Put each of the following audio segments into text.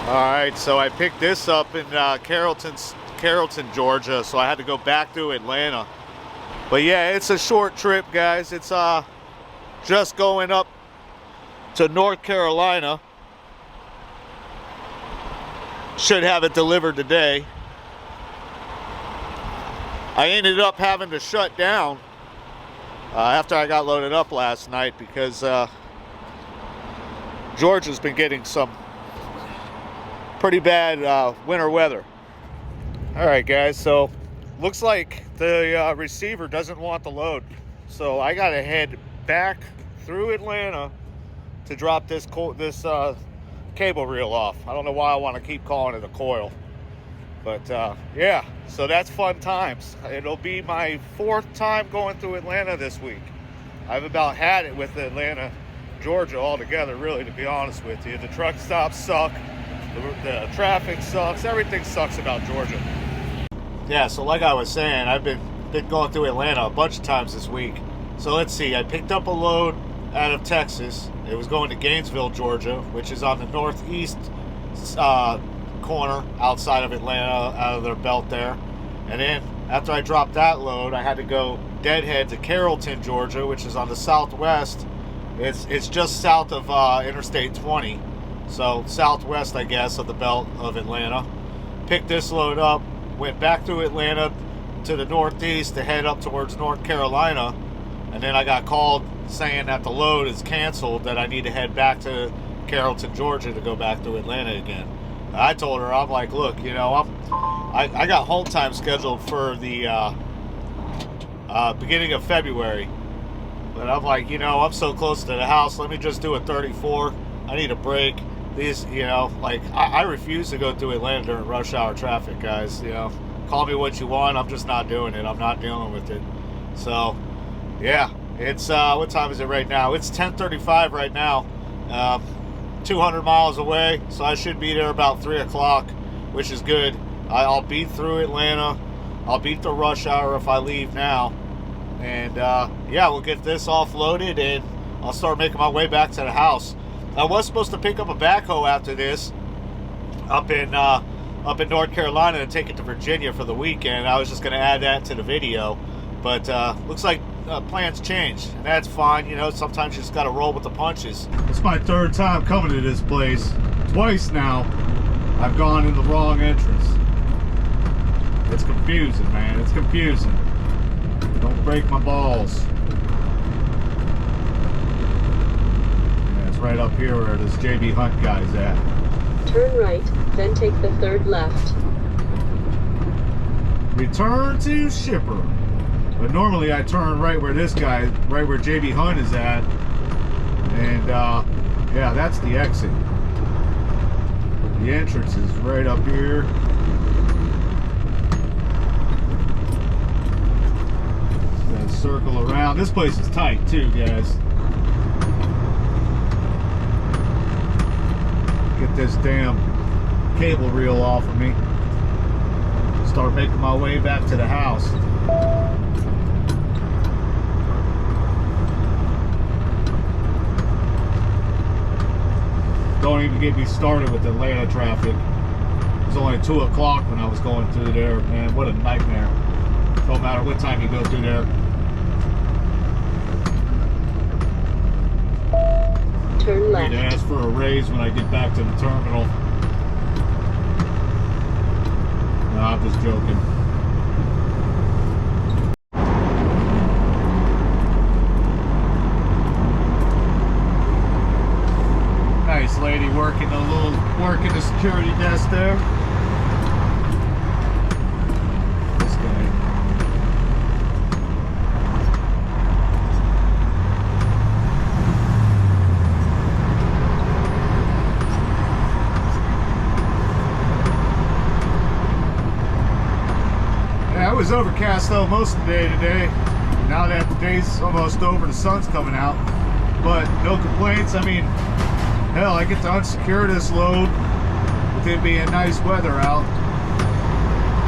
Alright, so I picked this up in Carrollton, Georgia, so I had to go back to Atlanta. But yeah, it's a short trip, guys. It's just going up to North Carolina. Should have it delivered today. I ended up having to shut down after I got loaded up last night because Georgia's been getting some pretty bad winter weather. All right, guys, so looks like the receiver doesn't want the load, so I gotta head back through Atlanta to drop this cable reel off. I don't know why I want to keep calling it a coil, but yeah, so that's fun times. It'll be my 4th time going through Atlanta this week. I've about had it with Atlanta, Georgia altogether, really, to be honest with you. The truck stops suck. The traffic sucks. Everything sucks about Georgia. Yeah, so like I was saying, I've been going through Atlanta a bunch of times this week. So let's see. I picked up a load out of Texas. It was going to Gainesville, Georgia, which is on the northeast corner outside of Atlanta, out of their belt there. And then after I dropped that load, I had to go deadhead to Carrollton, Georgia, which is on the southwest. It's just south of Interstate 20. So southwest, I guess, of the belt of Atlanta. Picked this load up, went back through Atlanta to the northeast to head up towards North Carolina, and then I got called saying that the load is canceled, that I need to head back to Carrollton, Georgia to go back to Atlanta again. And I told her, I'm like, look, you know, I got home time scheduled for the beginning of February, but I'm like, you know, I'm so close to the house, let me just do a 34. I need a break. These, you know, like, I refuse to go through Atlanta during rush hour traffic, guys. You know, call me what you want. I'm just not doing it. I'm not dealing with it. So, yeah, it's, what time is it right now? It's 10:35 right now. 200 miles away, so I should be there about 3 o'clock, which is good. I'll beat through Atlanta. I'll beat the rush hour if I leave now. And, yeah, we'll get this offloaded, and I'll start making my way back to the house. I was supposed to pick up a backhoe after this up in North Carolina and take it to Virginia for the weekend. I was just going to add that to the video, but looks like plans changed, and that's fine. You know, sometimes you just got to roll with the punches. It's my 3rd time coming to this place. Twice now I've gone in the wrong entrance. It's confusing, man. It's confusing. Don't break my balls. Right up here where this JB Hunt guy's at. Turn right, then take the 3rd left. Return to shipper. But normally I turn right where this guy, right where JB Hunt is at. And yeah, that's the exit. The entrance is right up here. Gotta circle around. This place is tight too, guys. Get this damn cable reel off of me. Start making my way back to the house. Don't even get me started with Atlanta traffic. It was only 2 o'clock when I was going through there. Man, what a nightmare. Don't matter what time you go through there. Turn left. I need to ask for a raise when I get back to the terminal. No, I'm just joking. security desk there. This guy. Yeah, it was overcast though most of the day today. Now that the day's almost over, the sun's coming out. But no complaints. I mean, hell, I get to unsecure this load with it being nice weather out.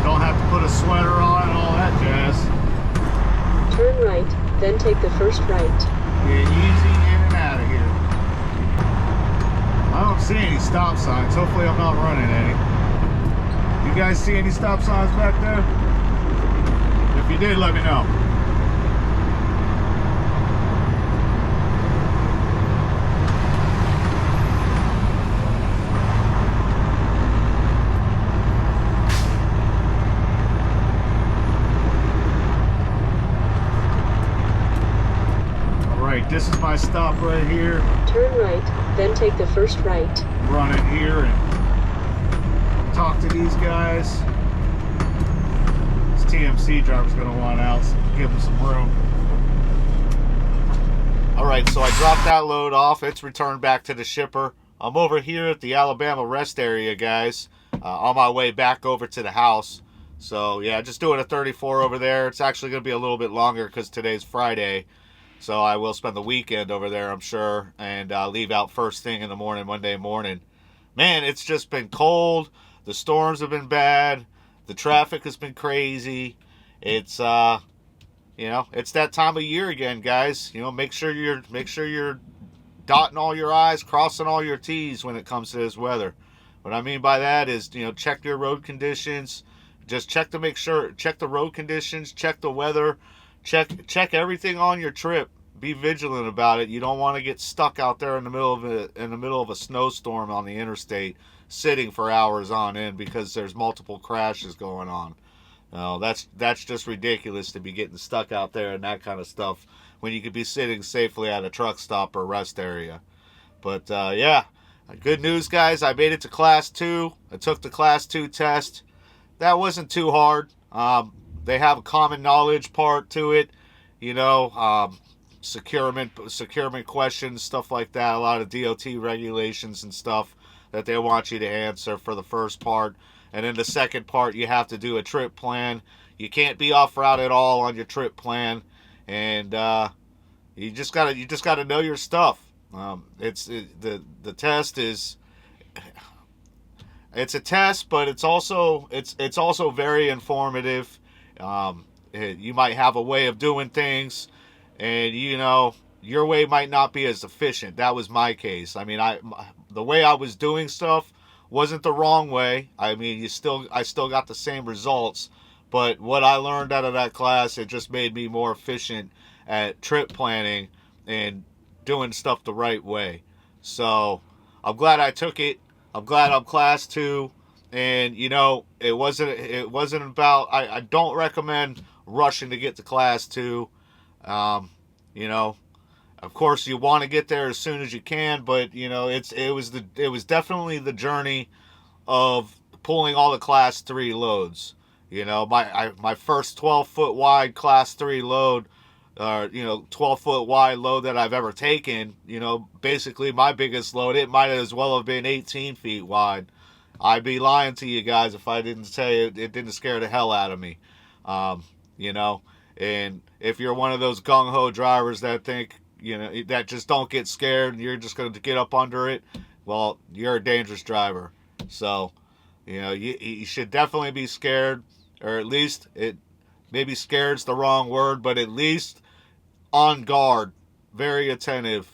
Don't have to put a sweater on and all that jazz. Turn right, then take the first right. Get easy in and out of here. I don't see any stop signs. Hopefully I'm not running any. You guys see any stop signs back there? If you did, let me know. This is my stop right here. Turn right, then take the first right. Run in here and talk to these guys. This TMC driver's going to want out, so give him some room. Alright, so I dropped that load off. It's returned back to the shipper. I'm over here at the Alabama rest area, guys, on my way back over to the house. So, yeah, just doing a 34 over there. It's actually going to be a little bit longer because today's Friday. So I will spend the weekend over there, I'm sure, and leave out first thing in the morning, Monday morning. Man, it's just been cold. The storms have been bad. The traffic has been crazy. It's you know, it's that time of year again, guys. You know, make sure you're dotting all your I's, crossing all your T's when it comes to this weather. What I mean by that is, you know, check your road conditions. Just check to make sure, check the road conditions, check the weather. Check everything on your trip. Be vigilant about it. You don't want to get stuck out there in the middle of a snowstorm on the interstate, sitting for hours on end because there's multiple crashes going on. That's just ridiculous to be getting stuck out there and that kind of stuff when you could be sitting safely at a truck stop or rest area. But yeah, good news, guys. I made it to Class 2. I took the Class 2 test. That wasn't too hard. They have a common knowledge part to it, you know, securement questions, stuff like that. A lot of DOT regulations and stuff that they want you to answer for the first part. And then the second part, you have to do a trip plan. You can't be off route at all on your trip plan, and you just gotta know your stuff. The test is. It's a test, but it's also very informative. You might have a way of doing things, and you know your way might not be as efficient. That was my case. I mean, the way I was doing stuff wasn't the wrong way. I mean, I still got the same results, but what I learned out of that class, it just made me more efficient at trip planning and doing stuff the right way. So I'm glad I took it. I'm glad I'm Class 2. And, you know, it wasn't about, I don't recommend rushing to get to Class 2. You know, of course you want to get there as soon as you can, but, you know, it was definitely the journey of pulling all the Class 3 loads. You know, my first 12-foot wide Class 3 load, you know, 12-foot wide load that I've ever taken, you know, basically my biggest load, it might as well have been 18 feet wide. I'd be lying to you guys if I didn't say it didn't scare the hell out of me. You know, and if you're one of those gung-ho drivers that think, you know, that just don't get scared and you're just going to get up under it, well, you're a dangerous driver. So, you know, you should definitely be scared, or at least, maybe scared's the wrong word, but at least on guard, very attentive,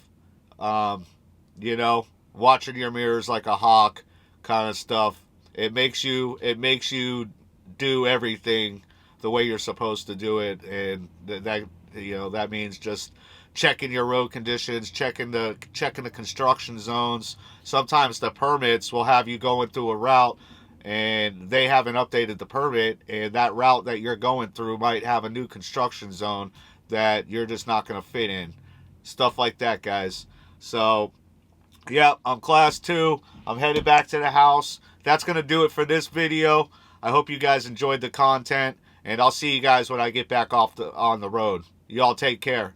you know, watching your mirrors like a hawk kind of stuff. It makes you do everything the way you're supposed to do it, and that you know, that means just checking your road conditions, checking the construction zones. Sometimes the permits will have you going through a route and they haven't updated the permit, and that route that you're going through might have a new construction zone that you're just not going to fit in. Stuff like that, guys. So Yep, I'm class 2. I'm headed back to the house. That's going to do it for this video. I hope you guys enjoyed the content, and I'll see you guys when I get back on the road. Y'all take care.